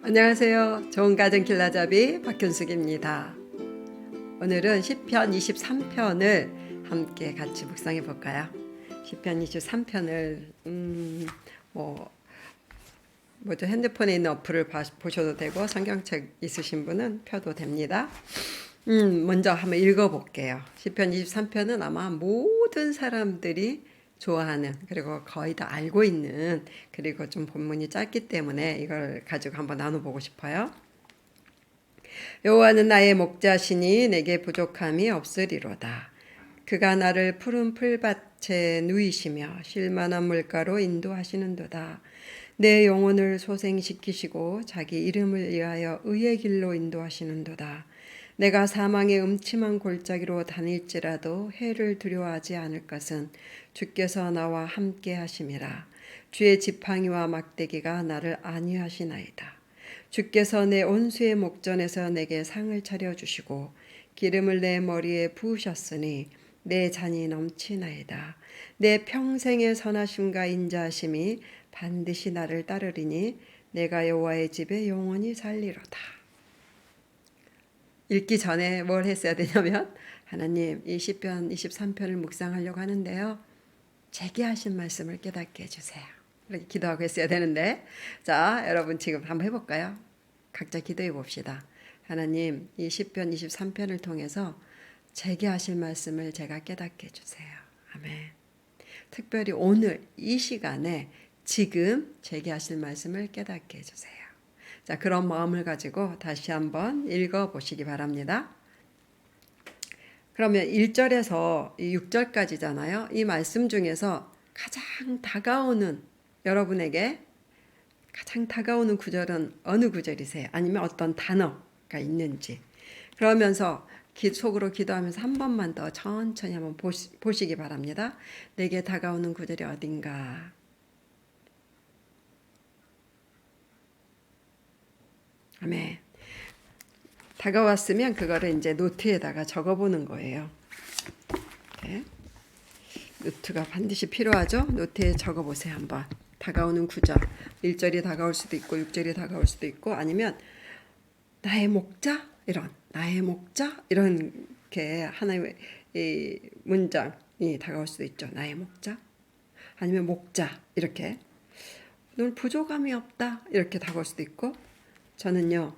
안녕하세요. 좋은 가정 길라잡이 박현숙입니다. 오늘은 시편 23편을 함께 같이 묵상해 볼까요? 시편 23편을 뭐죠? 핸드폰에 있는 어플을 보셔도 되고 성경책 있으신 분은 펴도 됩니다. 먼저 한번 읽어볼게요. 시편 23편은 아마 모든 사람들이 좋아하는, 그리고 거의 다 알고 있는, 그리고 좀 본문이 짧기 때문에 이걸 가지고 한번 나눠보고 싶어요. 여호와는 나의 목자시니 내게 부족함이 없으리로다. 그가 나를 푸른 풀밭에 누이시며 쉴만한 물가로 인도하시는도다. 내 영혼을 소생시키시고 자기 이름을 위하여 의의 길로 인도하시는도다. 내가 사망의 음침한 골짜기로 다닐지라도 해를 두려워하지 않을 것은 주께서 나와 함께 하심이라. 주의 지팡이와 막대기가 나를 안위하시나이다. 주께서 내 온수의 목전에서 내게 상을 차려주시고 기름을 내 머리에 부으셨으니 내 잔이 넘치나이다. 내 평생의 선하심과 인자하심이 반드시 나를 따르리니 내가 여호와의 집에 영원히 살리로다. 읽기 전에 뭘 했어야 되냐면, 하나님, 이 시편 23편을 묵상하려고 하는데요, 제게 하신 말씀을 깨닫게 해주세요. 이렇게 기도하고 했어야 되는데, 자, 여러분 지금 한번 해볼까요? 각자 기도해 봅시다. 하나님, 이 시편 23편을 통해서 제게 하실 말씀을 제가 깨닫게 해주세요. 아멘. 특별히 오늘 이 시간에 지금 제게 하실 말씀을 깨닫게 해주세요. 자, 그런 마음을 가지고 다시 한번 읽어보시기 바랍니다. 그러면 1절에서 6절까지잖아요. 이 말씀 중에서 가장 다가오는, 여러분에게 가장 다가오는 구절은 어느 구절이세요? 아니면 어떤 단어가 있는지. 그러면서 속으로 기도하면서 한 번만 더 천천히 한번 보시기 바랍니다. 내게 다가오는 구절이 어딘가. 아멘. 다가왔으면 그거를 이제 노트에다가 적어보는 거예요. 네. 노트가 반드시 필요하죠? 노트에 적어보세요. 한번. 다가오는 구절. 1절이 다가올 수도 있고 6절이 다가올 수도 있고, 아니면 나의 목자? 나의 목자? 이렇게 하나의 이 문장이 다가올 수도 있죠. 나의 목자? 아니면 목자, 이렇게. 늘 부족함이 없다, 이렇게 다가올 수도 있고. 저는요,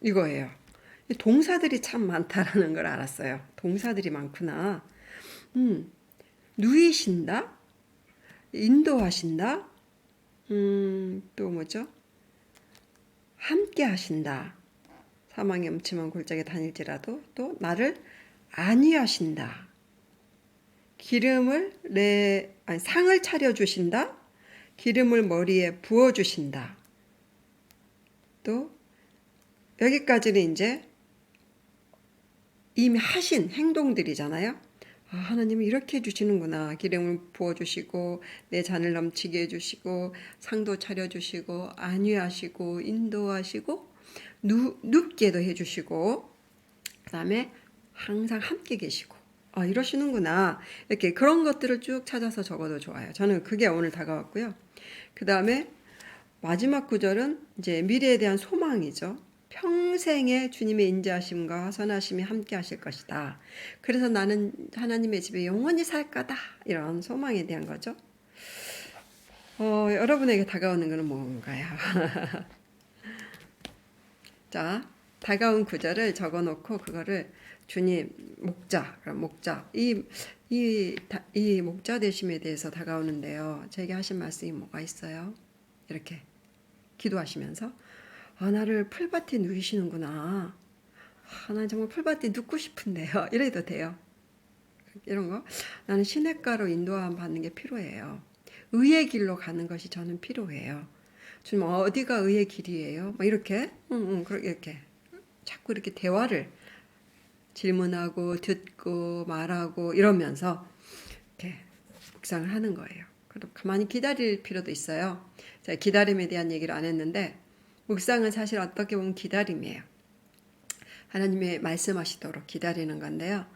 이거예요. 동사들이 참 많다라는 걸 알았어요. 동사들이 많구나. 누이신다, 인도하신다, 또 뭐죠? 함께 하신다. 사망의 음침한 골짜기에 다닐지라도 또 나를 안위하신다. 상을 차려주신다. 기름을 머리에 부어주신다. 또 여기까지는 이제 이미 하신 행동들이잖아요. 아, 하나님이 이렇게 해주시는구나. 기름을 부어주시고 내 잔을 넘치게 해주시고 상도 차려주시고 안위하시고 인도하시고 눕게도 해주시고, 그 다음에 항상 함께 계시고, 이러시는구나. 이렇게 그런 것들을 쭉 찾아서 적어도 좋아요. 저는 그게 오늘 다가왔고요. 그 다음에 마지막 구절은 이제 미래에 대한 소망이죠. 평생에 주님의 인자하심과 선하심이 함께 하실 것이다. 그래서 나는 하나님의 집에 영원히 살 거다. 이런 소망에 대한 거죠. 여러분에게 다가오는 것은 뭔가요? 자, 다가온 구절을 적어놓고 그거를 주님, 목자, 이 목자 되심에 대해서 다가오는데요. 제게 하신 말씀이 뭐가 있어요? 이렇게 기도하시면서, 나를 풀밭에 누이시는구나. 난 정말 풀밭에 눕고 싶은데요. 이래도 돼요. 이런 거. 나는 시냇가로 인도함 받는 게 필요해요. 의의 길로 가는 것이 저는 필요해요. 주님, 어디가 의의 길이에요? 이렇게, 이렇게 자꾸 이렇게 대화를 질문하고 듣고 말하고 이러면서 이렇게 묵상을 하는 거예요. 그럼 가만히 기다릴 필요도 있어요. 제가 기다림에 대한 얘기를 안 했는데, 묵상은 사실 어떻게 보면 기다림이에요. 하나님의 말씀하시도록 기다리는 건데요.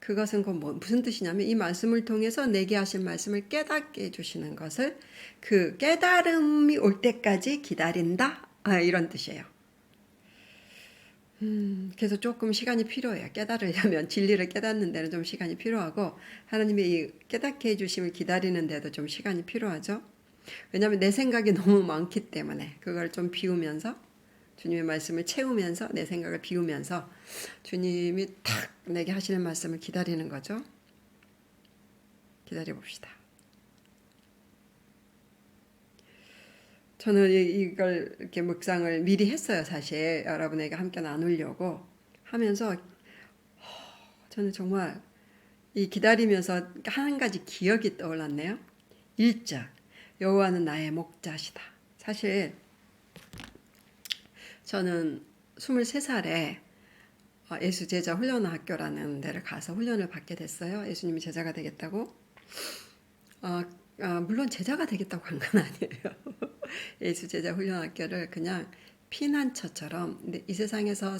그것은 무슨 뜻이냐면 이 말씀을 통해서 내게 하신 말씀을 깨닫게 해주시는 것을 그 깨달음이 올 때까지 기다린다. 이런 뜻이에요. 그래서 조금 시간이 필요해요. 깨달으려면 진리를 깨닫는 데는 좀 시간이 필요하고 하나님의 이 깨닫게 해주심을 기다리는 데도 좀 시간이 필요하죠. 왜냐하면 내 생각이 너무 많기 때문에 그걸 좀 비우면서 주님의 말씀을 채우면서 내 생각을 비우면서 주님이 탁 내게 하시는 말씀을 기다리는 거죠. 기다려 봅시다. 저는 이걸 이렇게 묵상을 미리 했어요. 사실 여러분에게 함께 나누려고 하면서 저는 정말 이 기다리면서 한 가지 기억이 떠올랐네요. 1절 여호와는 나의 목자시다. 사실 저는 23살에 예수 제자 훈련학교라는 데를 가서 훈련을 받게 됐어요. 예수님이 제자가 되겠다고. 물론 제자가 되겠다고 한 건 아니에요. 예수 제자 훈련학교를 그냥 피난처처럼 이 세상에서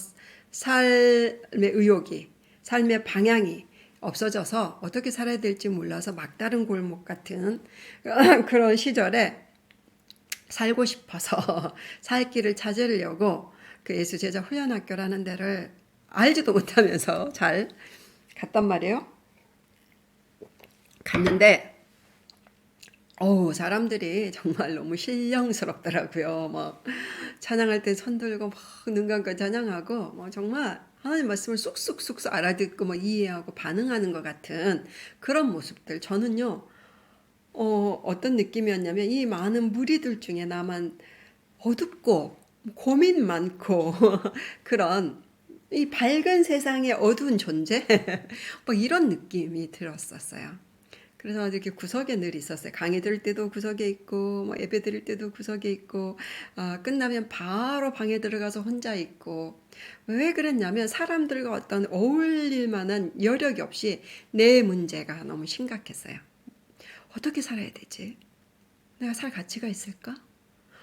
삶의 의욕이, 삶의 방향이 없어져서 어떻게 살아야 될지 몰라서 막다른 골목 같은 그런 시절에 살고 싶어서 살 길을 찾으려고 그 예수 제자 훈련학교라는 데를 알지도 못하면서 잘 갔단 말이에요. 갔는데 사람들이 정말 너무 신령스럽더라고요. 찬양할 때 손 들고 눈 감고 찬양하고 정말 하나님 말씀을 쑥쑥쑥쑥 알아듣고 이해하고 반응하는 것 같은 그런 모습들. 저는요 어떤 느낌이었냐면 이 많은 무리들 중에 나만 어둡고 고민 많고 그런 이 밝은 세상의 어두운 존재 이런 느낌이 들었었어요. 그래서 이렇게 구석에 늘 있었어요. 강의 들을 때도 구석에 있고 예배 드릴 때도 구석에 있고 끝나면 바로 방에 들어가서 혼자 있고. 왜 그랬냐면 사람들과 어떤 어울릴 만한 여력이 없이 내 문제가 너무 심각했어요. 어떻게 살아야 되지? 내가 살 가치가 있을까?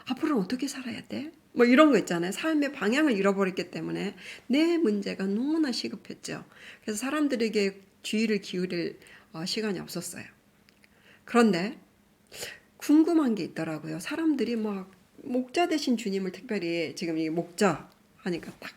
앞으로는 어떻게 살아야 돼? 이런 거 있잖아요. 삶의 방향을 잃어버렸기 때문에 내 문제가 너무나 시급했죠. 그래서 사람들에게 주의를 기울일 시간이 없었어요. 그런데 궁금한 게 있더라고요. 사람들이 목자 되신 주님을 특별히 지금 이 목자 하니까 딱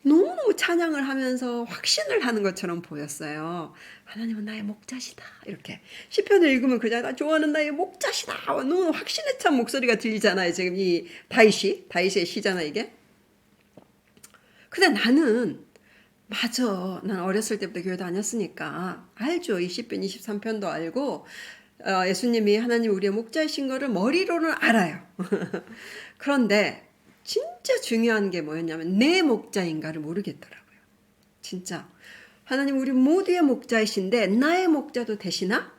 너무너무 찬양을 하면서 확신을 하는 것처럼 보였어요. 하나님은 나의 목자시다. 이렇게 시편을 읽으면 그냥 나 좋아하는 나의 목자시다. 너무 확신에 찬 목소리가 들리잖아요. 지금 이 다윗의 시잖아 이게. 근데 나는 맞아. 난 어렸을 때부터 교회 다녔으니까 알죠. 이 시편 23편도 알고 예수님이 하나님 우리의 목자이신 거를 머리로는 알아요. 그런데 진짜 중요한 게 뭐였냐면 내 목자인가를 모르겠더라고요. 진짜 하나님 우리 모두의 목자이신데 나의 목자도 되시나?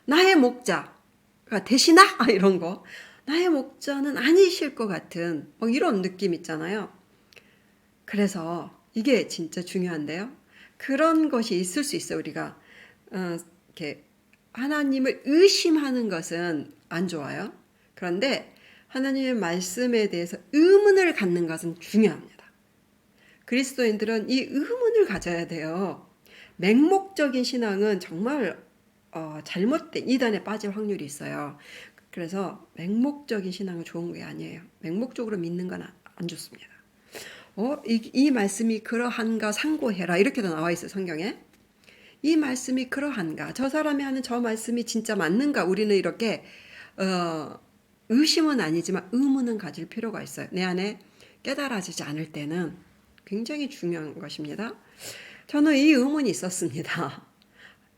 나의 목자가 되시나? 이런 거. 나의 목자는 아니실 것 같은 이런 느낌 있잖아요. 그래서 이게 진짜 중요한데요. 그런 것이 있을 수 있어요. 우리가 이렇게 하나님을 의심하는 것은 안 좋아요. 그런데 하나님의 말씀에 대해서 의문을 갖는 것은 중요합니다. 그리스도인들은 이 의문을 가져야 돼요. 맹목적인 신앙은 정말 잘못된 이단에 빠질 확률이 있어요. 그래서 맹목적인 신앙은 좋은 게 아니에요. 맹목적으로 믿는 건 안 좋습니다. 이 말씀이 그러한가 상고해라 이렇게도 나와 있어요. 성경에. 이 말씀이 그러한가 저 사람이 하는 저 말씀이 진짜 맞는가 우리는 이렇게 의심은 아니지만 의문은 가질 필요가 있어요. 내 안에 깨달아지지 않을 때는 굉장히 중요한 것입니다. 저는 이 의문이 있었습니다.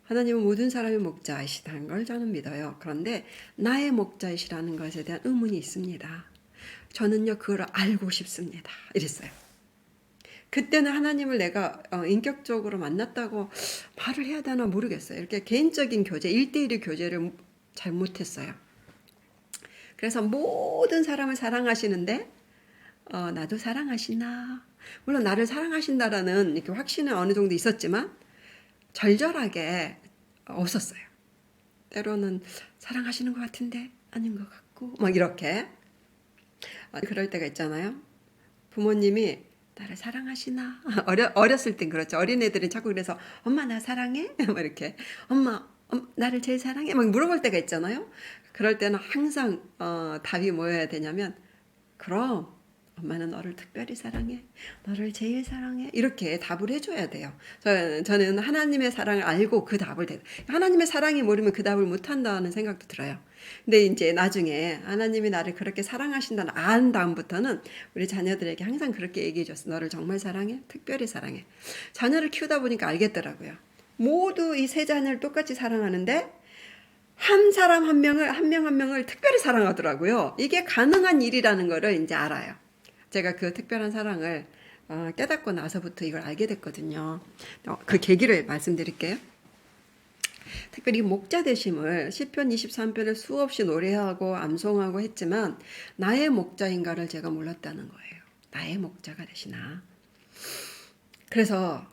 하나님은 모든 사람의 목자이시다는 걸 저는 믿어요. 그런데 나의 목자이시라는 것에 대한 의문이 있습니다. 저는요 그걸 알고 싶습니다. 이랬어요. 그때는 하나님을 내가 인격적으로 만났다고 말을 해야 되나 모르겠어요. 이렇게 개인적인 교제, 1대1의 교제를 잘 못했어요. 그래서 모든 사람을 사랑하시는데 나도 사랑하시나? 물론 나를 사랑하신다라는 이렇게 확신은 어느 정도 있었지만 절절하게 없었어요. 때로는 사랑하시는 것 같은데 아닌 것 같고 이렇게 그럴 때가 있잖아요. 부모님이 나를 사랑하시나? 어렸을 땐 그렇죠. 어린애들은 자꾸 그래서 엄마 나 사랑해? 막 이렇게 엄마 나를 제일 사랑해? 막 물어볼 때가 있잖아요. 그럴 때는 항상 답이 뭐여야 되냐면 그럼 엄마는 너를 특별히 사랑해. 너를 제일 사랑해. 이렇게 답을 해줘야 돼요. 저는 하나님의 사랑을 알고 그 답을 하나님의 사랑이 모르면 그 답을 못한다는 생각도 들어요. 근데 이제 나중에 하나님이 나를 그렇게 사랑하신다는 안 다음부터는 우리 자녀들에게 항상 그렇게 얘기해줬어. 너를 정말 사랑해. 특별히 사랑해. 자녀를 키우다 보니까 알겠더라고요. 모두 이 세 자녀를 똑같이 사랑하는데 한 사람 한 명을 한 명 한 명을 특별히 사랑하더라고요. 이게 가능한 일이라는 거를 이제 알아요. 제가 그 특별한 사랑을 깨닫고 나서부터 이걸 알게 됐거든요. 그 계기를 말씀드릴게요. 특별히 목자 되심을 시편 23편을 수없이 노래하고 암송하고 했지만 나의 목자인가를 제가 몰랐다는 거예요. 나의 목자가 되시나. 그래서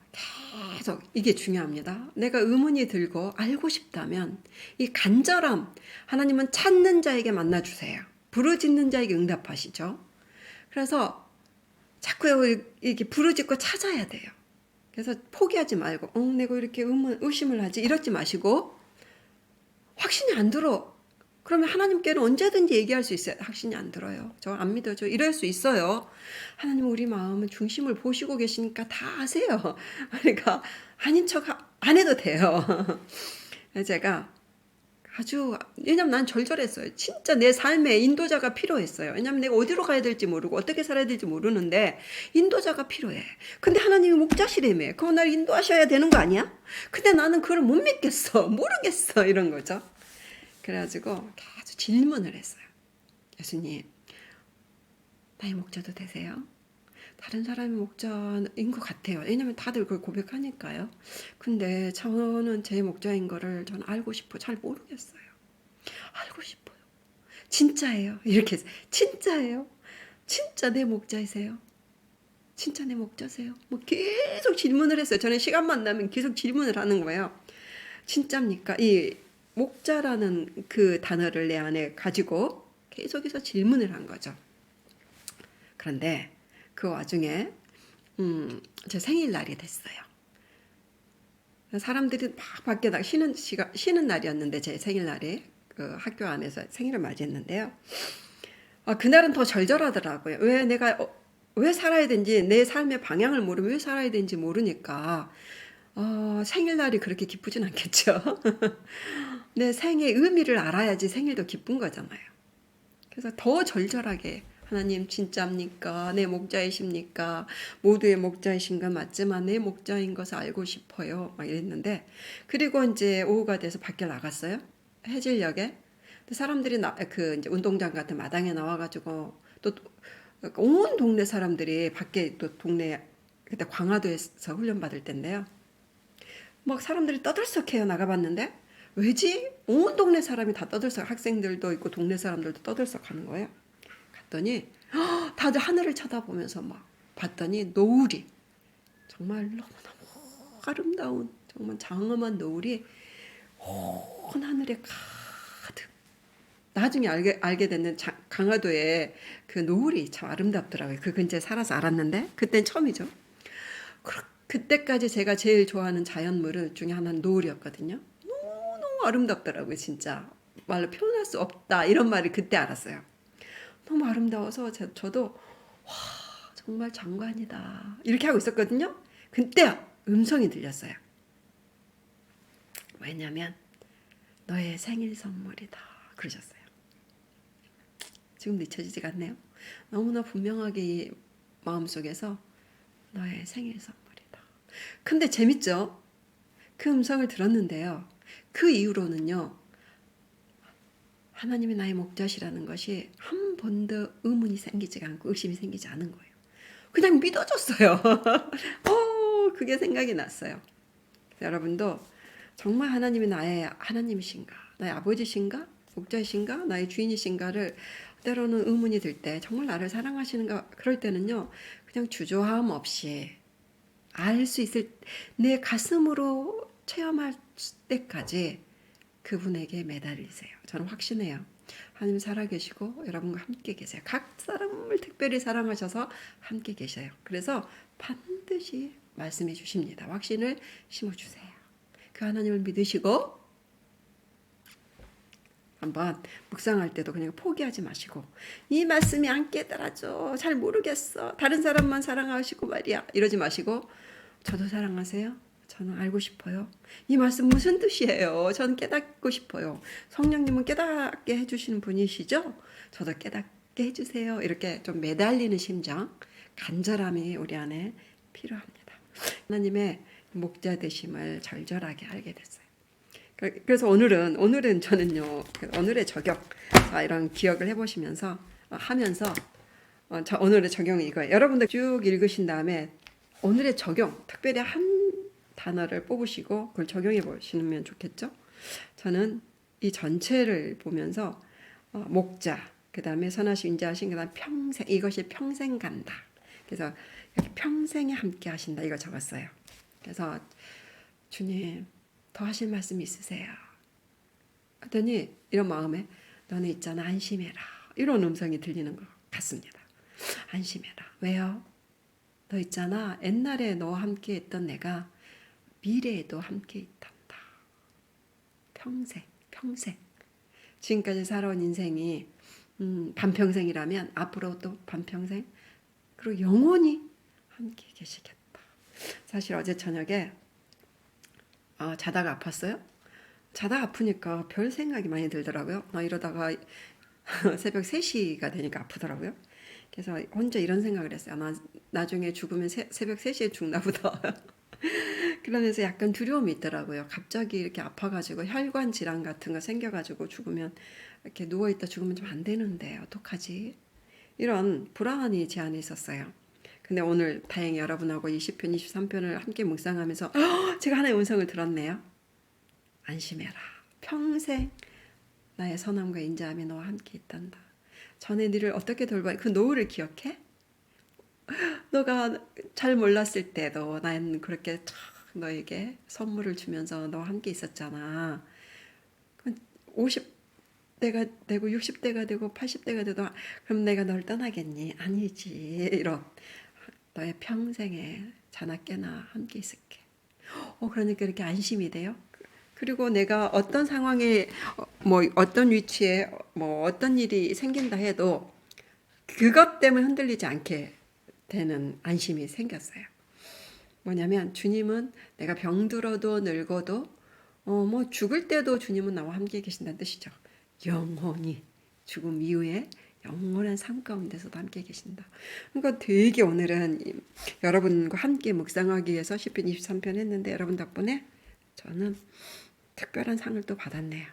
계속 이게 중요합니다. 내가 의문이 들고 알고 싶다면 이 간절함, 하나님은 찾는 자에게 만나주세요. 부르짖는 자에게 응답하시죠. 그래서 자꾸 이렇게 부르짖고 찾아야 돼요. 그래서 포기하지 말고 내가 이렇게 의심을 하지 이러지 마시고 확신이 안 들어. 그러면 하나님께는 언제든지 얘기할 수 있어요. 확신이 안 들어요. 저 안 믿어져. 이럴 수 있어요. 하나님 우리 마음은 중심을 보시고 계시니까 다 아세요. 그러니까 아닌 척 안 해도 돼요. 제가 왜냐면 난 절절했어요. 진짜 내 삶에 인도자가 필요했어요. 왜냐면 내가 어디로 가야 될지 모르고 어떻게 살아야 될지 모르는데 인도자가 필요해. 근데 하나님이 목자시래며. 그럼 나를 인도하셔야 되는 거 아니야? 근데 나는 그걸 못 믿겠어. 모르겠어. 이런 거죠. 그래가지고 계속 질문을 했어요. 예수님, 나의 목자도 되세요? 다른 사람이 목자인 것 같아요. 왜냐면 다들 그걸 고백하니까요. 근데 저는 제 목자인 거를 저는 알고 싶어. 잘 모르겠어요. 알고 싶어요. 진짜예요. 이렇게 해서 진짜예요. 진짜 내 목자이세요. 진짜 내 목자세요. 뭐 계속 질문을 했어요. 저는 시간만 나면 계속 질문을 하는 거예요. 진짜입니까? 이 목자라는 그 단어를 내 안에 가지고 계속해서 질문을 한 거죠. 그런데 그 와중에 제 생일날이 됐어요. 사람들이 막 밖에 쉬는 날이었는데 제 생일날이 그 학교 안에서 생일을 맞이했는데요. 그날은 더 절절하더라고요. 왜 내가 왜 살아야 되는지 내 삶의 방향을 모르면 왜 살아야 되는지 모르니까 생일날이 그렇게 기쁘진 않겠죠. 내 생의 의미를 알아야지 생일도 기쁜 거잖아요. 그래서 더 절절하게 하나님 진짜입니까? 내 목자이십니까? 모두의 목자이신 건 맞지만 내 목자인 것을 알고 싶어요. 막 이랬는데 그리고 이제 오후가 돼서 밖에 나갔어요. 해질녘에. 사람들이 이제 운동장 같은 마당에 나와가지고 또 온 동네 사람들이 밖에 또 동네 그때 광화도에서 훈련 받을 때인데요. 막 사람들이 떠들썩해요. 나가봤는데 왜지? 온 동네 사람이 다 떠들썩 학생들도 있고 동네 사람들도 떠들썩하는 거예요. 갔더니 다들 하늘을 쳐다보면서 막 봤더니 노을이 정말 너무너무 아름다운 정말 장엄한 노을이 온 하늘에 가득. 나중에 알게 됐는 강화도에 그 노을이 참 아름답더라고요. 그 근처에 살아서 알았는데 그땐 처음이죠. 그때까지 제가 제일 좋아하는 자연물 중에 하나는 노을이었거든요. 너무 아름답더라고요. 진짜 말로 표현할 수 없다 이런 말을 그때 알았어요. 너무 아름다워서 저도 와 정말 장관이다 이렇게 하고 있었거든요. 그때 음성이 들렸어요. 왜냐면 너의 생일 선물이다 그러셨어요. 지금도 잊혀지지가 않네요. 너무나 분명하게 이 마음속에서 너의 생일 선물이다. 근데 재밌죠? 그 음성을 들었는데요. 그 이후로는요. 하나님이 나의 목자시라는 것이 한 번도 의문이 생기지 않고 의심이 생기지 않은 거예요. 그냥 믿어졌어요. 그게 생각이 났어요. 여러분도 정말 하나님이 나의 하나님이신가? 나의 아버지신가? 목자이신가? 나의 주인이신가를 때로는 의문이 들 때 정말 나를 사랑하시는가? 그럴 때는요. 그냥 주저함 없이 알 수 있을 내 가슴으로 체험할 때까지 그분에게 매달리세요. 저는 확신해요. 하나님 살아계시고 여러분과 함께 계세요. 각 사람을 특별히 사랑하셔서 함께 계셔요. 그래서 반드시 말씀해 주십니다. 확신을 심어주세요. 그 하나님을 믿으시고 한번 묵상할 때도 그냥 포기하지 마시고, 이 말씀이 안 깨달아져, 잘 모르겠어, 다른 사람만 사랑하시고 말이야, 이러지 마시고, 저도 사랑하세요? 저는 알고 싶어요. 이 말씀 무슨 뜻이에요? 저는 깨닫고 싶어요. 성령님은 깨닫게 해주시는 분이시죠? 저도 깨닫게 해주세요. 이렇게 좀 매달리는 심정, 간절함이 우리 안에 필요합니다. 하나님의 목자 되심을 절절하게 알게 됐어요. 그래서 오늘은 저는요, 오늘의 적용, 이런 기억을 해보시면서 하면서 오늘의 적용이 이거예요. 여러분들 쭉 읽으신 다음에 오늘의 적용, 특별히 한 단어를 뽑으시고 그걸 적용해 보시면 좋겠죠. 저는 이 전체를 보면서 목자, 그 다음에 선하신 인자하신, 그 다음 평생, 이것이 평생 간다. 그래서 평생에 함께 하신다, 이거 적었어요. 그래서 주님, 더 하실 말씀이 있으세요? 하더니 이런 마음에, 너는 있잖아, 안심해라, 이런 음성이 들리는 것 같습니다. 안심해라. 왜요? 너 있잖아, 옛날에 너와 함께 했던 내가 미래에도 함께 있단다. 평생. 지금까지 살아온 인생이 반평생이라면 앞으로도 반평생, 그리고 영원히 함께 계시겠다. 사실 어제 저녁에 자다가 아팠어요. 자다가 아프니까 별 생각이 많이 들더라고요. 이러다가 새벽 3시가 되니까 아프더라고요. 그래서 혼자 이런 생각을 했어요. 나중에 죽으면 새벽 3시에 죽나 보다. 그러면서 약간 두려움이 있더라고요. 갑자기 이렇게 아파가지고 혈관 질환 같은 거 생겨가지고 죽으면, 이렇게 누워있다 죽으면 좀 안 되는데 어떡하지? 이런 불안이 제 안에 있었어요. 근데 오늘 다행히 여러분하고 20편, 23편을 함께 묵상하면서 제가 하나의 음성을 들었네요. 안심해라. 평생 나의 선함과 인자함이 너와 함께 있단다. 전에 너를 어떻게 돌봐, 그 노후를 기억해? 너가 잘 몰랐을 때도 난 그렇게 너에게 선물을 주면서 너와 함께 있었잖아. 50대가 되고 60대가 되고 80대가 돼도 그럼 내가 널 떠나겠니? 아니지. 이런 너의 평생에 자나 깨나 함께 있을게. 그러니까 이렇게 안심이 돼요. 그리고 내가 어떤 상황에, 어떤 위치에, 어떤 일이 생긴다 해도 그것 때문에 흔들리지 않게 되는 안심이 생겼어요. 뭐냐면 주님은 내가 병들어도 늙어도 죽을 때도 주님은 나와 함께 계신다는 뜻이죠. 영원히, 죽음 이후에 영원한 삶 가운데서도 함께 계신다. 그러니까 되게 오늘은 여러분과 함께 묵상하기 위해서 10편 23편 했는데, 여러분 덕분에 저는 특별한 상을 또 받았네요.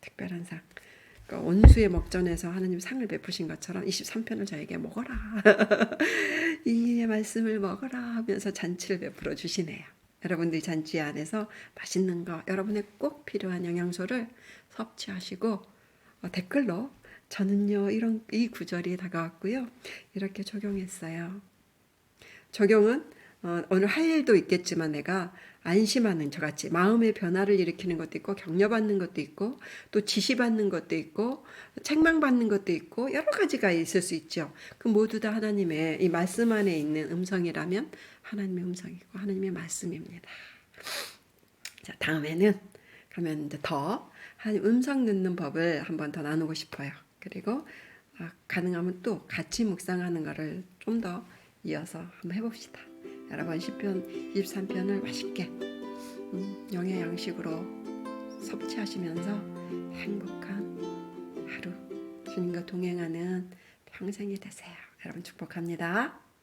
특별한 상. 그러니까 온수의 먹전에서 하나님 상을 베푸신 것처럼 23편을 저에게 먹어라. 이 말씀을 먹어라 하면서 잔치를 베풀어 주시네요. 여러분들이 잔치 안에서 맛있는 거, 여러분의 꼭 필요한 영양소를 섭취하시고 댓글로 저는요 이 구절이 다가왔고요, 이렇게 적용했어요. 적용은 오늘 할 일도 있겠지만 내가 안심하는 저같이 마음의 변화를 일으키는 것도 있고, 격려받는 것도 있고, 또 지시받는 것도 있고, 책망받는 것도 있고, 여러 가지가 있을 수 있죠. 그 모두 다 하나님의 이 말씀 안에 있는 음성이라면 하나님의 음성이고 하나님의 말씀입니다. 자, 다음에는 그러면 이제 더 하나님 음성 듣는 법을 한번 더 나누고 싶어요. 그리고 가능하면 또 같이 묵상하는 거를 좀 더 이어서 한번 해봅시다. 여러분 10편, 23편을 맛있게 영의 양식으로 섭취하시면서 행복한 하루, 주님과 동행하는 평생이 되세요. 여러분 축복합니다.